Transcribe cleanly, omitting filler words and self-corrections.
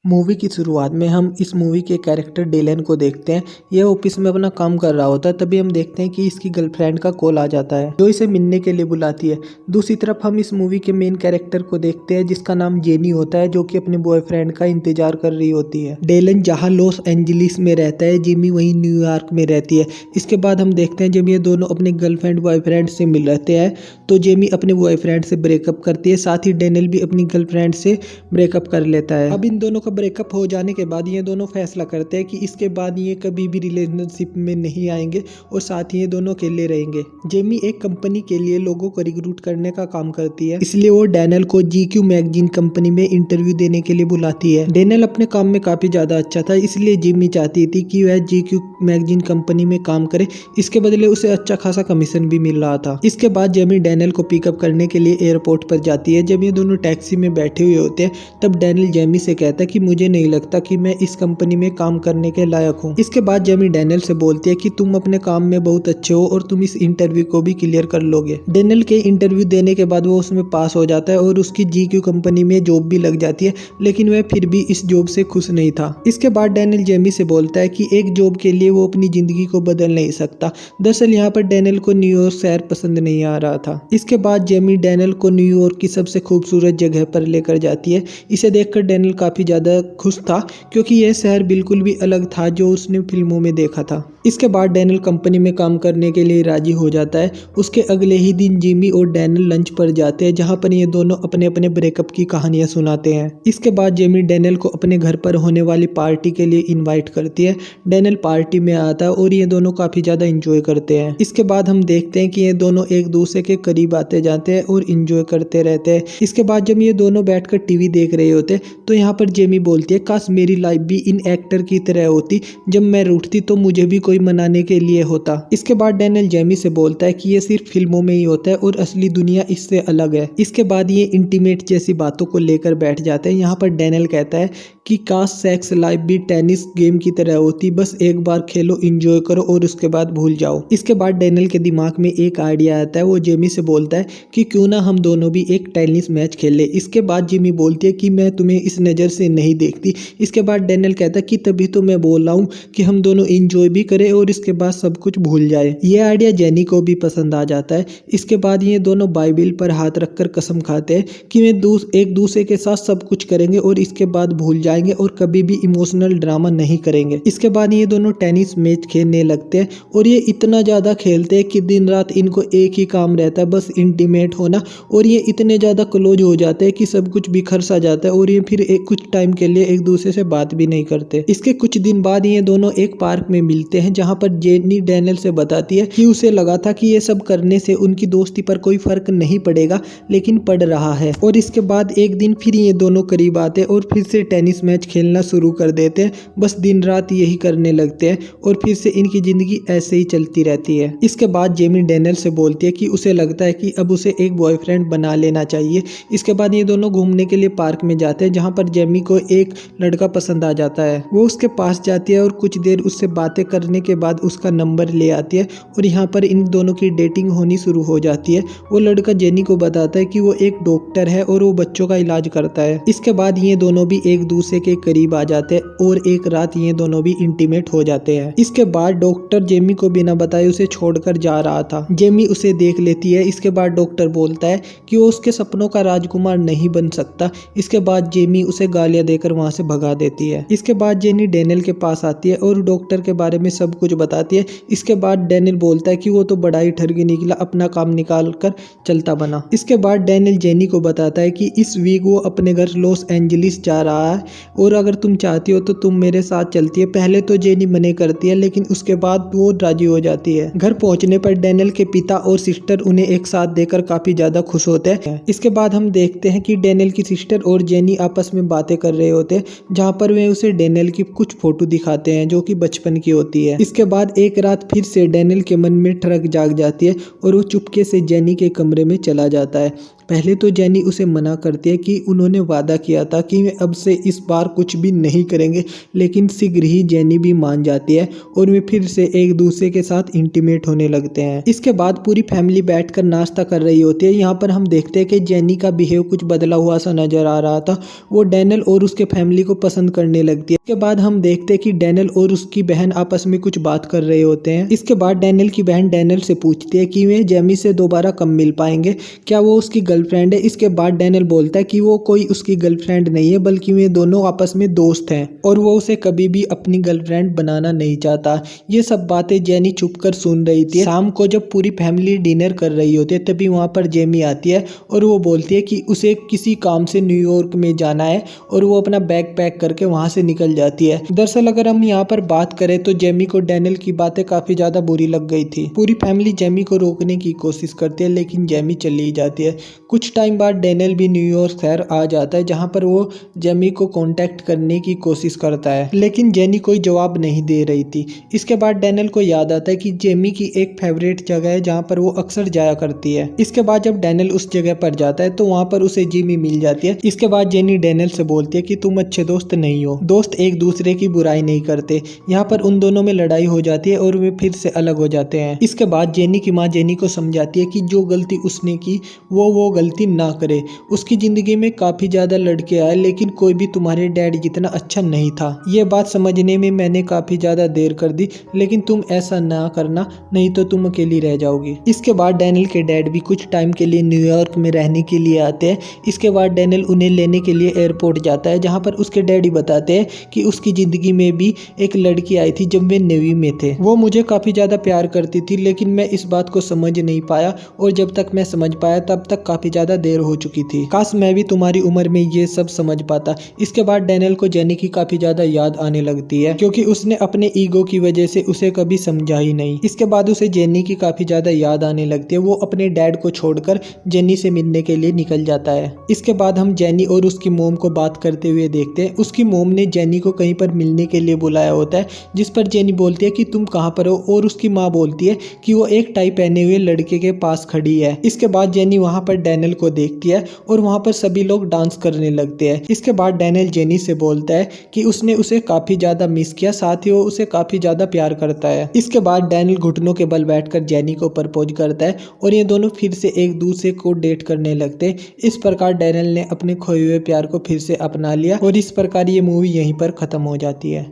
Movie की शुरुआत में हम इस मूवी के कैरेक्टर डेलन को देखते हैं। यह ऑफिस में अपना काम कर रहा होता है। तभी हम देखते हैं कि इसकी गर्लफ्रेंड का कॉल आ जाता है जो इसे मिलने के लिए बुलाती है। दूसरी तरफ हम इस मूवी के मेन कैरेक्टर को देखते हैं जिसका नाम जेनी होता है, जो कि अपने बॉयफ्रेंड का इंतजार कर रही होती है। डेलन जहाँ लॉस एंजलिस में रहता है, जिमी वहीं न्यूयॉर्क में रहती है। इसके बाद हम देखते हैं जब ये दोनों अपने गर्लफ्रेंड बॉयफ्रेंड से मिल रहते हैं तो जेमी अपने बॉयफ्रेंड से ब्रेकअप करती है, साथ ही डेनियल भी अपनी गर्लफ्रेंड से ब्रेकअप कर लेता है। अब इन दोनों का ब्रेकअप हो जाने के बाद ये दोनों फैसला करते हैं कि इसके बाद ये कभी भी रिलेशनशिप में नहीं आएंगे और साथ ही ये दोनों अकेले रहेंगे। जेमी एक कंपनी के लिए लोगों को रिक्रूट करने का काम करती है, इसलिए वो डैनियल को GQ मैगजीन कंपनी में इंटरव्यू देने के लिए बुलाती है। डैनियल अपने काम में काफी ज्यादा अच्छा था, इसलिए जेमी चाहती थी कि वह GQ मैगजीन कंपनी में काम करे। इसके बदले उसे अच्छा खासा कमीशन भी मिल रहा था। इसके बाद जेमी डैनियल को पिकअप करने के लिए एयरपोर्ट पर जाती है। जब ये दोनों टैक्सी में बैठे हुए होते हैं तब डैनियल जेमी से कहता है कि मुझे नहीं लगता कि मैं इस कंपनी में काम करने के लायक हूँ। इसके बाद जेमी डैनियल से बोलती है कि तुम अपने काम में बहुत अच्छे हो और तुम इस इंटरव्यू को भी क्लियर कर लोगे। डैनियल के इंटरव्यू देने के बाद वो उसमें पास हो जाता है और उसकी GQ कंपनी में जॉब भी लग जाती है, लेकिन वह फिर भी इस जॉब से खुश नहीं था। इसके बाद डैनियल जेमी से बोलता है कि एक जॉब के लिए वो अपनी जिंदगी को बदल नहीं सकता। दरअसल यहाँ पर डैनियल को न्यूयॉर्क शहर पसंद नहीं आ रहा था। इसके बाद जेमी डैनियल को न्यूयॉर्क की सबसे खूबसूरत जगह पर लेकर जाती है। इसे देखकर डैनियल काफी ज्यादा खुश था क्योंकि यह शहर बिल्कुल भी अलग था जो उसने फिल्मों में देखा था। इसके बाद डैनियल कंपनी में काम करने के लिए राजी हो जाता है। उसके अगले ही दिन जिमी और डैनियल लंच पर जाते हैं, जहां पर ये दोनों अपने अपने ब्रेकअप की कहानियां सुनाते हैं। इसके बाद जेमी डैनियल को अपने घर पर होने वाली पार्टी के लिए इनवाइट करती है। डैनियल पार्टी में आता है और ये दोनों काफी ज्यादा इंजॉय करते हैं। इसके बाद हम देखते हैं कि ये दोनों एक दूसरे के करीब आते जाते हैं और इंजॉय करते रहते हैं। इसके बाद जब ये दोनों बैठकर टीवी देख रहे होते तो यहाँ पर जेमी बोलती है, काश मेरी लाइफ भी इन एक्टर की तरह होती, जब मैं रूठती तो मुझे भी कोई मनाने के लिए होता। इसके बाद डैनियल जेमी से बोलता है कि ये सिर्फ फिल्मों में ही होता है और असली दुनिया इससे अलग है। इसके बाद ये इंटीमेट जैसी बातों को लेकर बैठ जाते हैं। यहाँ पर डैनियल कहता है कि काश सेक्स लाइफ भी टेनिस गेम की तरह होती, बस एक बार खेलो, एंजॉय करो और उसके बाद भूल जाओ। इसके बाद डैनियल के दिमाग में एक आइडिया आता है। वो जेमी से बोलता है कि क्यों ना हम दोनों भी एक टेनिस मैच खेल ले। इसके बाद जेमी बोलती है कि मैं तुम्हें इस नज़र से नहीं देखती। इसके बाद डैनियल कहता है कि तभी तो मैं बोल रहा हूँ कि हम दोनों एंजॉय भी करें और इसके बाद सब कुछ भूल जाए। ये आइडिया जेनी को भी पसंद आ जाता है। इसके बाद ये दोनों बाइबल पर हाथ रखकर कसम खाते हैं कि वे एक दूसरे के साथ सब कुछ करेंगे और इसके बाद भूल जाएंगे और कभी भी इमोशनल ड्रामा नहीं करेंगे। इसके बाद ये दोनों टेनिस मैच खेलने लगते हैं और ये इतना ज़्यादा खेलते हैं कि दिन रात इनको एक ही काम रहता है, बस इंटीमेट होना। और ये इतने ज़्यादा क्लोज हो जाते हैं कि सब कुछ बिखर सा जाता है और ये फिर कुछ टाइम के लिए एक दूसरे से बात भी नहीं करते। इसके कुछ दिन बाद ये दोनों एक पार्क में मिलते हैं, जहाँ पर जेनी डैनियल से बताती है कि उसे लगा था कि ये सब करने से उनकी दोस्ती पर कोई फर्क नहीं पड़ेगा, लेकिन पड़ रहा है। और इसके बाद एक दिन फिर ये दोनों करीब आते हैं और फिर से टेनिस मैच खेलना शुरू कर देते हैं। बस दिन रात यही करने लगते हैं और फिर से इनकी जिंदगी ऐसे ही चलती रहती है। इसके बाद जेमी डैनियल से बोलती है कि उसे लगता है कि अब उसे एक बॉयफ्रेंड बना लेना चाहिए। इसके बाद ये दोनों घूमने के लिए पार्क में जाते हैं, जहाँ पर जेमी को एक लड़का पसंद आ जाता है। वो उसके पास जाती है और कुछ देर उससे बातें करने के बाद उसका नंबर ले आती है और यहाँ पर इन दोनों की डेटिंग होनी शुरू हो जाती है। वो लड़का जेनी को बताता है कि वो एक डॉक्टर है और वो बच्चों का इलाज करता है। इसके बाद ये दोनों भी एक दूसरे के करीब आ जाते हैं और एक रात ये दोनों भी इंटीमेट हो जाते हैं। इसके बाद डॉक्टर जेमी को बिना बताए उसे छोड़कर जा रहा था। जेमी उसे देख लेती है। इसके बाद डॉक्टर बोलता है कि वो उसके सपनों का राजकुमार नहीं बन सकता। इसके बाद जेमी उसे गालियां देकर वहां से भगा देती है। इसके बाद जेनी डैनियल के पास आती है और डॉक्टर के बारे में सब कुछ बताती है। इसके बाद डैनियल बोलता है कि वो तो बड़ा ही ठगी निकला, अपना काम निकाल कर चलता बना। इसके बाद डैनियल जेनी को बताता है कि इस वीक वो अपने घर लॉस एंजलिस जा रहा है और अगर तुम चाहती हो तो तुम मेरे साथ चलती है। पहले तो जेनी मने करती है, लेकिन उसके बाद वो राजी हो जाती है। घर पहुंचने पर डैनियल के पिता और सिस्टर उन्हें एक साथ देखकर काफी ज्यादा खुश होते हैं। इसके बाद हम देखते हैं कि डैनियल की सिस्टर और जेनी आपस में बातें कर रहे होते हैं, जहां पर वे उसे डैनियल की कुछ फोटो दिखाते हैं जो कि बचपन की होती है। इसके बाद एक रात फिर से डैनियल के मन में ठरक जाग जाती है और वो चुपके से जेनी के कमरे में चला जाता है पहले तो जेनी उसे मना करती है कि उन्होंने वादा किया था कि वे अब से इस बार कुछ भी नहीं करेंगे, लेकिन शीघ्र ही जेनी भी मान जाती है और वे फिर से एक दूसरे के साथ इंटीमेट होने लगते हैं। इसके बाद पूरी फैमिली बैठकर नाश्ता कर रही होती है। यहाँ पर हम देखते हैं कि जेनी का बिहेव कुछ बदला हुआ सा नजर आ रहा था। वो डैनियल और उसके फैमिली को पसंद करने लगती है। इसके बाद हम देखते हैं कि डैनियल और उसकी बहन आपस में कुछ बात कर रहे होते हैं। इसके बाद डैनियल की बहन डैनियल से पूछती है कि वे जेमी से दोबारा कब मिल पाएंगे, क्या वो उसकी गर्लफ्रेंड है। इसके बाद डैनियल बोलता है कि वो कोई उसकी गर्लफ्रेंड नहीं है, बल्कि वे दोनों आपस में दोस्त हैं और वो उसे कभी भी अपनी गर्लफ्रेंड बनाना नहीं चाहता। ये सब बातें जेनी चुपकर सुन रही थी। शाम को जब पूरी फैमिली डिनर कर रही होती है तभी वहाँ पर जेमी आती है और वो बोलती है कि उसे किसी काम से न्यूयॉर्क में जाना है और वो अपना बैग पैक करके वहाँ से निकल जाती है। दरअसल अगर हम यहाँ पर बात करें तो जेमी को डैनियल की बातें काफी ज्यादा बुरी लग गई थी। पूरी फैमिली जेमी को रोकने की कोशिश करती है, लेकिन जेमी चली जाती है। कुछ टाइम बाद डैनियल भी न्यूयॉर्क शहर आ जाता है, जहाँ पर वो जेमी को कांटेक्ट करने की कोशिश करता है, लेकिन जेनी कोई जवाब नहीं दे रही थी। इसके बाद डैनियल को याद आता है कि जेमी की एक फेवरेट जगह है जहाँ पर वो अक्सर जाया करती है। इसके बाद जब डैनियल उस जगह पर जाता है तो वहाँ पर उसे जिमी मिल जाती है। इसके बाद जेनी डैनियल से बोलती है कि तुम अच्छे दोस्त नहीं हो, दोस्त एक दूसरे की बुराई नहीं करते। यहाँ पर उन दोनों में लड़ाई हो जाती है और वे फिर से अलग हो जाते हैं। इसके बाद जेनी की माँ जेनी को समझाती है कि जो गलती उसने की वो गलती ना करे। उसकी जिंदगी में काफी ज्यादा लड़के आए, लेकिन कोई भी तुम्हारे डैड जितना अच्छा नहीं था। ये बात समझने में मैंने काफी ज्यादा देर कर दी, लेकिन तुम ऐसा ना करना, नहीं तो तुम अकेली रह जाओगी। इसके बाद डैनियल के डैड भी कुछ टाइम के लिए न्यूयॉर्क में रहने के लिए आते हैं। इसके बाद डैनियल उन्हें लेने के लिए एयरपोर्ट जाता है, जहाँ पर उसके डैडी बताते हैं कि उसकी जिंदगी में भी एक लड़की आई थी जब वे नेवी में थे। वो मुझे काफी ज्यादा प्यार करती थी, लेकिन मैं इस बात को समझ नहीं पाया और जब तक मैं समझ पाया तब तक काफी ज्यादा देर हो चुकी थी। काश मैं भी तुम्हारी उम्र में ये सब समझ पाता। इसके बाद डैनियल को जेनी की काफी ज्यादा याद आने लगती है, क्योंकि उसने अपने ईगो की वजह से उसे कभी समझा ही नहीं। इसके बाद उसे जेनी की काफी ज्यादा याद आने लगती है। वो अपने डैड को छोड़कर जेनी से मिलने के लिए निकल जाता है। इसके बाद हम जेनी और उसकी मोम को बात करते हुए देखते हैं। उसकी मोम ने जेनी को कहीं पर मिलने के लिए बुलाया होता है, जिस पर जेनी बोलती है कि तुम कहाँ पर हो, और उसकी माँ बोलती है कि वो एक टाई पहने हुए लड़के के पास खड़ी है। इसके बाद जेनी वहाँ पर डैनियल को देखती है और वहाँ पर सभी लोग डांस करने लगते हैं। इसके बाद डैनियल जेनी से बोलता है कि उसने उसे काफी ज्यादा मिस किया, साथ ही वो उसे काफी ज्यादा प्यार करता है। इसके बाद डैनियल घुटनों के बल बैठकर जेनी को प्रपोज करता है और ये दोनों फिर से एक दूसरे को डेट करने लगते हैं। इस प्रकार डैनियल ने अपने खोए हुए प्यार को फिर से अपना लिया और इस प्रकार ये मूवी यहीं पर खत्म हो जाती है।